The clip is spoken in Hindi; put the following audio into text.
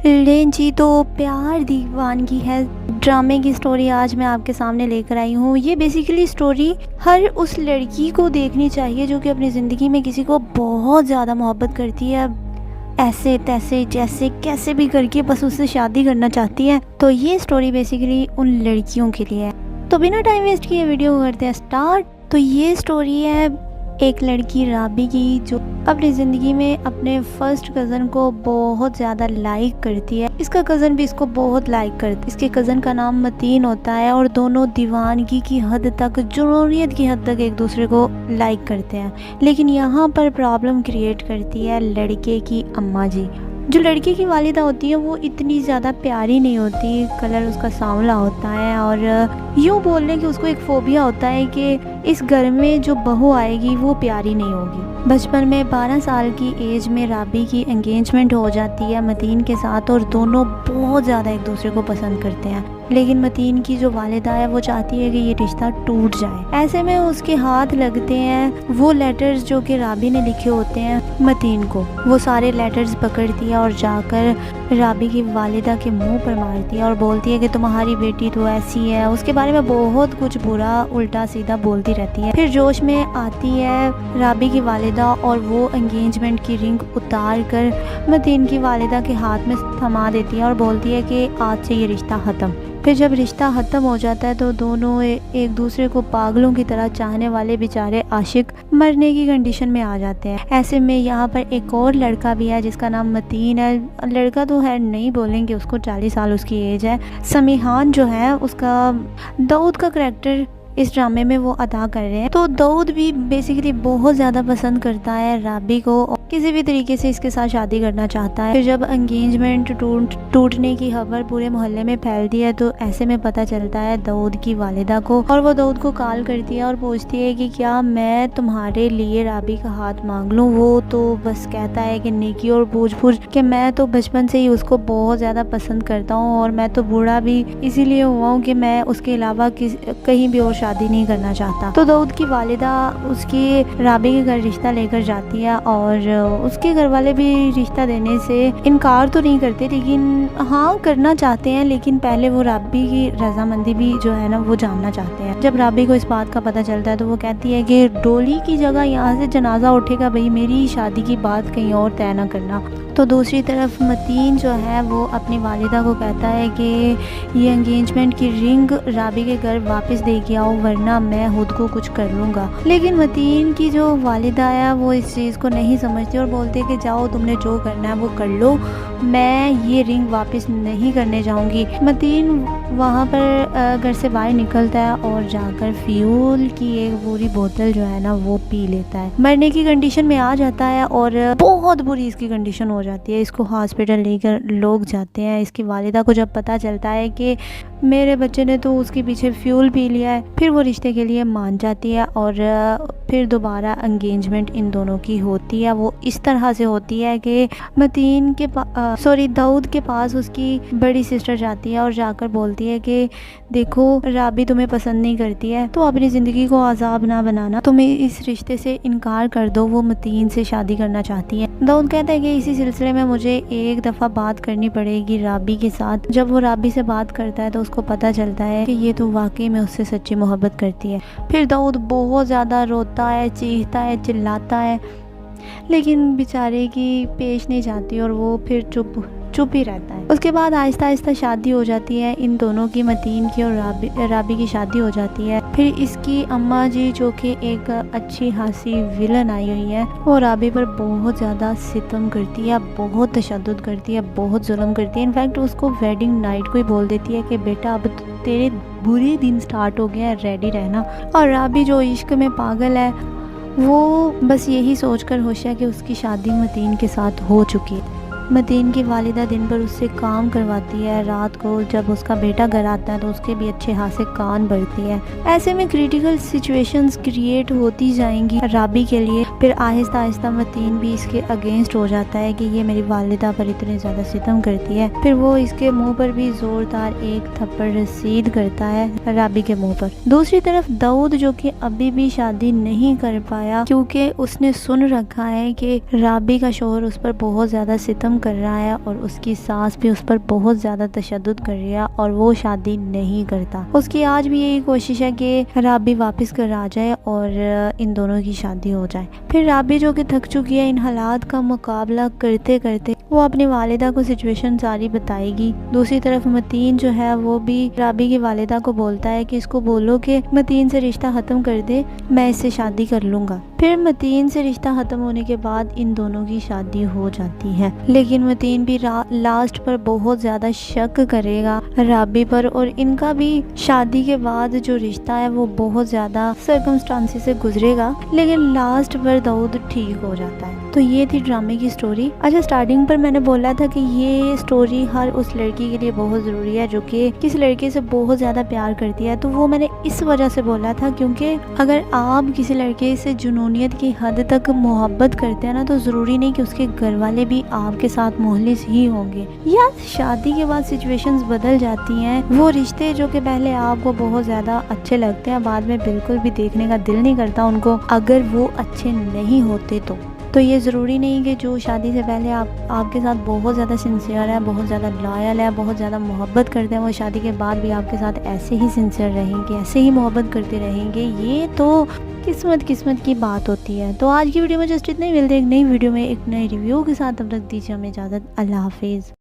लें जी, तो प्यार दीवानगी है ड्रामे की स्टोरी आज मैं आपके सामने लेकर आई हूँ। ये बेसिकली स्टोरी हर उस लड़की को देखनी चाहिए जो कि अपनी ज़िंदगी में किसी को बहुत ज़्यादा मोहब्बत करती है, ऐसे तैसे जैसे कैसे भी करके बस उससे शादी करना चाहती है। तो ये स्टोरी बेसिकली उन लड़कियों के लिए है। तो बिना टाइम वेस्ट किए वीडियो को करते हैं स्टार्ट। तो ये स्टोरी है एक लड़की राबी की जो अपनी ज़िंदगी में अपने फर्स्ट कज़न को बहुत ज़्यादा लाइक करती है। इसका कज़न भी इसको बहुत लाइक करता है। इसके कज़न का नाम मतीन होता है और दोनों दीवानगी की हद तक, जुनूनियत की हद तक एक दूसरे को लाइक करते हैं। लेकिन यहाँ पर प्रॉब्लम क्रिएट करती है लड़के की अम्मा जी। जो लड़के की वालिदा होती है वो इतनी ज़्यादा प्यारी नहीं होती, कलर उसका सांवला होता है और यूँ बोल लें कि उसको एक फोबिया होता है कि इस घर में जो बहू आएगी वो प्यारी नहीं होगी। बचपन में 12 साल की एज में राबी की एंगेजमेंट हो जाती है मतीन के साथ और दोनों बहुत ज़्यादा एक दूसरे को पसंद करते हैं। लेकिन मतीन की जो वालिदा है वो चाहती है कि ये रिश्ता टूट जाए। ऐसे में उसके हाथ लगते हैं वो लेटर्स जो कि राबी ने लिखे होते हैं मतीन को। वो सारे लेटर्स पकड़ती है और जाकर राबी की वालिदा के मुंह पर मारती है और बोलती है कि तुम्हारी बेटी तो ऐसी है। उसके बारे में बहुत कुछ बुरा उल्टा सीधा बोलती रहती है। फिर जोश में आती है राबी की वालिदा और वो एंगेजमेंट की रिंग उतार कर मतीन की वालिदा के हाथ में थमा देती है और बोलती है कि आज से ये रिश्ता ख़त्म। फिर जब रिश्ता ख़त्म हो जाता है तो दोनों एक दूसरे को पागलों की तरह चाहने वाले बेचारे आशिक मरने की कंडीशन में आ जाते हैं। ऐसे में यहाँ पर एक और लड़का भी है जिसका नाम मतीन है। लड़का तो है नहीं बोलेंगे, उसको 40 साल उसकी एज है। समीहान जो है उसका दाऊद का करैक्टर इस ड्रामे में वो अदा कर रहे हैं। तो दाऊद भी बेसिकली बहुत ज़्यादा पसंद करता है राबी को और किसी भी तरीके से इसके साथ शादी करना चाहता है। फिर जब एंगेजमेंट टूटने की खबर पूरे मोहल्ले में फैलती है तो ऐसे में पता चलता है दाऊद की वालिदा को और वो दाऊद को कॉल करती है और पूछती है कि क्या मैं तुम्हारे लिए राबी का हाथ मांग लूँ। वो तो बस कहता है कि नेकी और पूछ कि मैं तो बचपन से ही उसको बहुत ज़्यादा पसंद करता हूँ और मैं तो बूढ़ा भी इसीलिए हुआ हूँ कि मैं उसके अलावा कहीं भी और शादी नहीं करना चाहता। तो दाऊद की वालिदा उसकी राबी के घर रिश्ता लेकर जाती है और उसके घर वाले भी रिश्ता देने से इनकार तो नहीं करते, लेकिन हाँ करना चाहते हैं। लेकिन पहले वो राबी की रजामंदी भी जो है ना वो जानना चाहते हैं। जब राबी को इस बात का पता चलता है तो वो कहती है कि डोली की जगह यहाँ से जनाजा उठेगा, भाई मेरी शादी की बात कहीं और तय ना करना। तो दूसरी तरफ मतीन जो है वो अपनी वालिदा को कहता है कि ये एंगेजमेंट की रिंग राबी के घर वापस दे के आओ वरना मैं खुद को कुछ कर लूँगा। लेकिन मतीन की जो वालिदा है वो इस चीज़ को नहीं समझती और बोलती है कि जाओ तुमने जो करना है वो कर लो, मैं ये रिंग वापस नहीं करने जाऊँगी। मतीन वहाँ पर घर से बाहर निकलता है और जाकर फ्यूल की एक पूरी बोतल जो है ना वो पी लेता है। मरने की कंडीशन में आ जाता है और बहुत बुरी इसकी कंडीशन हो जाती है। इसको हॉस्पिटल लेकर लोग जाते हैं। इसकी वालिदा को जब पता चलता है कि मेरे बच्चे ने तो उसके पीछे फ्यूल पी लिया है, फिर वो रिश्ते के लिए मान जाती है और फिर दोबारा एंगेजमेंट इन दोनों की होती है। वो इस तरह से होती है कि मतीन के दाऊद के पास उसकी बड़ी सिस्टर जाती है और जाकर बोलती है कि देखो राबी तुम्हें पसंद नहीं करती है तो अपनी ज़िंदगी को आज़ाब ना बनाना, तुम इस रिश्ते से इनकार कर दो, वो मतीन से शादी करना चाहती है। दाऊद कहता है कि इसी सिलसिले में मुझे एक दफ़ा बात करनी पड़ेगी राबी के साथ। जब वो राबी से बात करता है तो उसको पता चलता है कि ये तो वाकई में उससे सच्ची मोहब्बत करती है। फिर दाऊद बहुत ज़्यादा रोता है, चीखता है, चिल्लाता है, लेकिन बेचारे की पेश नहीं जाती और वो फिर चुप ही रहता है। उसके बाद आहिस्ता आहिस्ता शादी हो जाती है इन दोनों की, मतीन की और राबी की शादी हो जाती है। फिर इसकी अम्मा जी जो कि एक अच्छी खासी विलन आई हुई है वो राबी पर बहुत ज़्यादा सितम करती है, बहुत तशद्दुद करती है, बहुत जुल्म करती है। इनफैक्ट उसको वेडिंग नाइट को ही बोल देती है कि बेटा अब तेरे बुरे दिन स्टार्ट हो गए हैं, रेडी रहना। और राबी जो इश्क में पागल है वो बस यही सोचकर खुश है कि उसकी शादी मतीन के साथ हो चुकी है। मतीन की वालिदा दिन भर उससे काम करवाती है। रात को जब उसका बेटा घर आता है तो उसके भी अच्छे खासे कान भरती है। ऐसे में क्रिटिकल सिचुएशंस क्रिएट होती जाएंगी राबी के लिए। फिर आहिस्ता आहिस्ता मतीन भी इसके अगेंस्ट हो जाता है कि ये मेरी वालिदा पर इतने ज़्यादा सितम करती है। फिर वो इसके मुंह पर भी ज़ोरदार एक थप्पड़ रसीद करता है राबी के मुंह पर। दूसरी तरफ दाऊद जो कि अभी भी शादी नहीं कर पाया क्योंकि उसने सुन रखा है कि राबी का शौहर उस पर बहुत ज़्यादा सितम कर रहा है और उसकी सास भी उस पर बहुत ज़्यादा तशद्दुद कर रही है और वो शादी नहीं करता। उसकी आज भी यही कोशिश है कि राबी वापस घर आ जाए और इन दोनों की शादी हो जाए। फिर राबी जो कि थक चुकी है इन हालात का मुकाबला करते करते, वो अपनी वालिदा को सिचुएशन सारी बताएगी। दूसरी तरफ मतीन जो है वो भी राबी की वालिदा को बोलता है कि इसको बोलो कि मतीन से रिश्ता ख़त्म कर दे, मैं इससे शादी कर लूँगा। फिर मतीन से रिश्ता ख़त्म होने के बाद इन दोनों की शादी हो जाती है, लेकिन मतीन भी लास्ट पर बहुत ज़्यादा शक करेगा राबी पर और इनका भी शादी के बाद जो रिश्ता है वो बहुत ज़्यादा सर्कमस्टांसेस से गुजरेगा, लेकिन लास्ट पर दाऊद ठीक हो जाता है। तो ये थी ड्रामे की स्टोरी। अच्छा, स्टार्टिंग पर मैंने बोला था कि ये स्टोरी हर उस लड़की के लिए बहुत ज़रूरी है जो कि किस लड़के से बहुत ज़्यादा प्यार करती है। तो वो मैंने इस वजह से बोला था क्योंकि अगर आप किसी लड़के से जुनूनियत की हद तक मोहब्बत करते हैं ना, तो ज़रूरी नहीं कि उसके घर वाले भी आपके साथ मुखलिस ही होंगे, या शादी के बाद सिचुएशंस बदल जाती हैं। वो रिश्ते जो कि पहले आपको बहुत ज़्यादा अच्छे लगते हैं, बाद में बिल्कुल भी देखने का दिल नहीं करता उनको, अगर वो अच्छे नहीं होते तो ये ज़रूरी नहीं कि जो शादी से पहले आपके साथ बहुत ज़्यादा सिंसियर है, बहुत ज़्यादा लॉयल है, बहुत ज़्यादा मोहब्बत करते हैं, वो शादी के बाद भी आपके साथ ऐसे ही सिंसियर रहेंगे, ऐसे ही मोहब्बत करते रहेंगे। ये तो किस्मत की बात होती है। तो आज की वीडियो में जस्ट इतना ही। मिलते हैं एक नई वीडियो में एक नए रिव्यू के साथ। तब तक दीजिए हमें इजाज़त। अल्लाह हाफिज़।